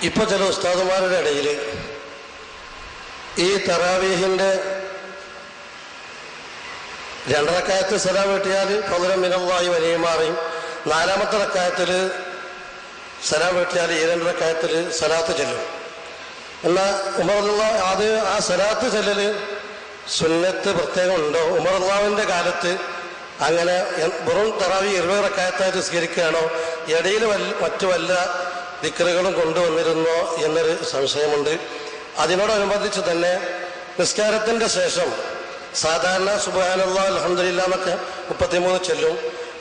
ഇപ്പോൾ ചില ഉസ്താദുമാരുടെ ഇടയിൽ ഈ തറാവീഹിൻ്റെ 2 റക്അത്ത് സലാം വീട്ടിയാൽ ഫദ്ലൻ മിനല്ലാഹി വനിഅമയും, 4ാമത്തെ റക്അത്തിൽ സലാം വീട്ടിയാൽ 2 റക്അത്തിൽ സലാത്ത് ചെല്ലും. എന്നാൽ ഉമറുള്ള അത് ആ സലാത്ത് ചെല്ലൽ സുന്നത്ത് പ്രത്യേകം ഉണ്ടോ? ഉമറുള്ളാവിൻ്റെ കാലത്ത് അങ്ങനെ വെറും തറാവി 20 റക്അത്തായിട്ട് സ്വീകരിക്കുകയാണോ? ഇടയിൽ മറ്റു വല്ല ദിക്റുകളും കൊണ്ടുവന്നിരുന്നോ എന്നൊരു സംശയമുണ്ട്. അതിനോടനുബന്ധിച്ച് തന്നെ നിസ്കാരത്തിൻ്റെ ശേഷം സാധാരണ സുബ്ഹാനല്ലാഹ് അൽഹംദുലില്ലാഹ് എന്നൊക്കെ 33 ചെല്ലും.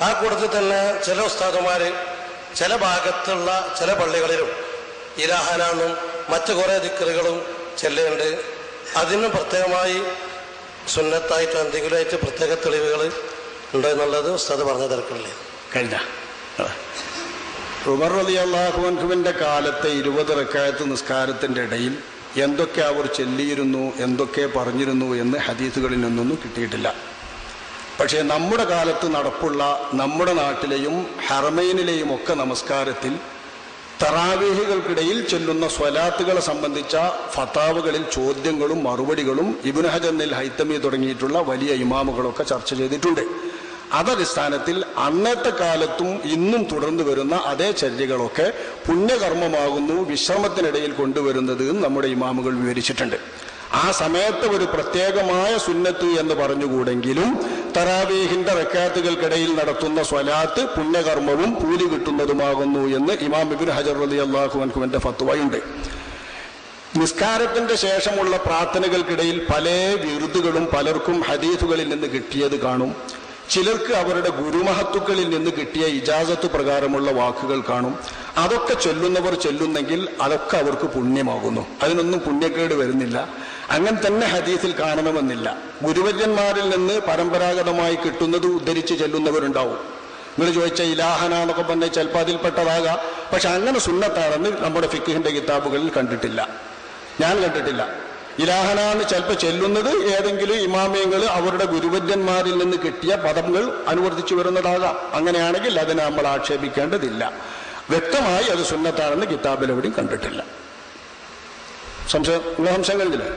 ആ കൂട്ടത്തിൽ തന്നെ ചില ഉസ്താദുമാർ ചില ഭാഗത്തുള്ള ചില പള്ളികളിലും ഇലാഹനാന്നും മറ്റു കുറേ ദിക്റുകളും ചെല്ലുന്നുണ്ട്. അതിന് പ്രത്യേകമായി സുന്നത്തായിട്ട് എന്തെങ്കിലുമായിട്ട് പ്രത്യേക തെളിവുകൾ ഉണ്ടോ എന്നുള്ളത് ഉസ്താദ് പറഞ്ഞ തിരക്കില്ലേ കഴിഞ്ഞ ഉമർ റളിയല്ലാഹു അൻഹുവിൻ്റെ കാലത്തെ 20 റക്അത്ത് നിസ്കാരത്തിൻ്റെ ഇടയിൽ എന്തൊക്കെ അവർ ചെല്ലിയിരുന്നു, എന്തൊക്കെ പറഞ്ഞിരുന്നു എന്ന് ഹദീസുകളിൽ നിന്നൊന്നും കിട്ടിയിട്ടില്ല. പക്ഷേ നമ്മുടെ കാലത്ത് നടപ്പുള്ള നമ്മുടെ നാട്ടിലെയും ഹറമൈനിലെയും ഒക്കെ നമസ്കാരത്തിൽ തറാവീഹുകൾക്കിടയിൽ ചൊല്ലുന്ന സ്വലാത്തുകളെ സംബന്ധിച്ച ഫതാവകളിൽ ചോദ്യങ്ങളും മറുപടികളും ഇബ്നു ഹജർ ഹൈതമി തുടങ്ങിയിട്ടുള്ള വലിയ ഇമാമുകളൊക്കെ ചർച്ച ചെയ്തിട്ടുണ്ട്. അതടിസ്ഥാനത്തിൽ അന്നത്തെ കാലത്തും ഇന്നും തുടർന്നു വരുന്ന അതേ ചര്യകളൊക്കെ പുണ്യകർമ്മമാകുന്നു വിശ്രമത്തിനിടയിൽ കൊണ്ടുവരുന്നത് നമ്മുടെ ഇമാമുകൾ വിവരിച്ചിട്ടുണ്ട്. ആ സമയത്ത് ഒരു പ്രത്യേകമായ സുന്നത്ത് എന്ന് പറഞ്ഞുകൂടെങ്കിലും തറാവീഹിന്റെ റക്അത്തുകൾക്കിടയിൽ നടത്തുന്ന സ്വലാത്ത് പുണ്യകർമ്മവും കൂലി കിട്ടുന്നതുമാകുന്നു എന്ന് ഇമാം ഇബ്നു ഹജർ റളിയല്ലാഹു അൻഹുവിന്റെ ഫത്വയുണ്ട്. നിസ്കാരത്തിന്റെ ശേഷമുള്ള പ്രാർത്ഥനകൾക്കിടയിൽ പല വിറുതുകളും പലർക്കും ഹദീസുകളിൽ നിന്ന് കിട്ടിയത് കാണും. ചിലർക്ക് അവരുടെ ഗുരുമഹത്തുക്കളിൽ നിന്ന് കിട്ടിയ ഇജാസത്ത് പ്രകാരമുള്ള വാക്കുകൾ കാണും. അതൊക്കെ ചൊല്ലുന്നവർ ചൊല്ലുന്നെങ്കിൽ അതൊക്കെ അവർക്ക് പുണ്യമാകുന്നു, അതിനൊന്നും പുണ്യക്കേട് വരുന്നില്ല. അങ്ങനെ തന്നെ ഹദീസിൽ കാണണമെന്നില്ല. ഗുരുവര്യന്മാരിൽ നിന്ന് പരമ്പരാഗതമായി കിട്ടുന്നത് ഉദ്ധരിച്ച് ചെല്ലുന്നവരുണ്ടാവും. നിങ്ങൾ ചോദിച്ച ഇലാഹന എന്നൊക്കെ പറഞ്ഞാൽ ചിലപ്പോൾ അതിൽപ്പെട്ടതാകാം. പക്ഷെ അങ്ങനെ സുന്നത്താണെന്ന് നമ്മുടെ ഫിഖ്ഹിന്റെ കിതാബുകളിൽ കണ്ടിട്ടില്ല, ഞാൻ കണ്ടിട്ടില്ല. ഇലാഹനാന്ന് ചിലപ്പോൾ ചെല്ലുന്നത് ഏതെങ്കിലും ഇമാമിയങ്ങൾ അവരുടെ ഗുരുവര്യന്മാരിൽ നിന്ന് കിട്ടിയ പദങ്ങൾ അനുവർത്തിച്ചു വരുന്നതാകാം. അങ്ങനെയാണെങ്കിൽ അതിനെ നമ്മൾ ആക്ഷേപിക്കേണ്ടതില്ല. വ്യക്തമായി അത് സുന്നത്താണെന്ന് കിതാബിൽ എവിടെയും കണ്ടിട്ടില്ല. സംശയം കഴിഞ്ഞില്ലേ?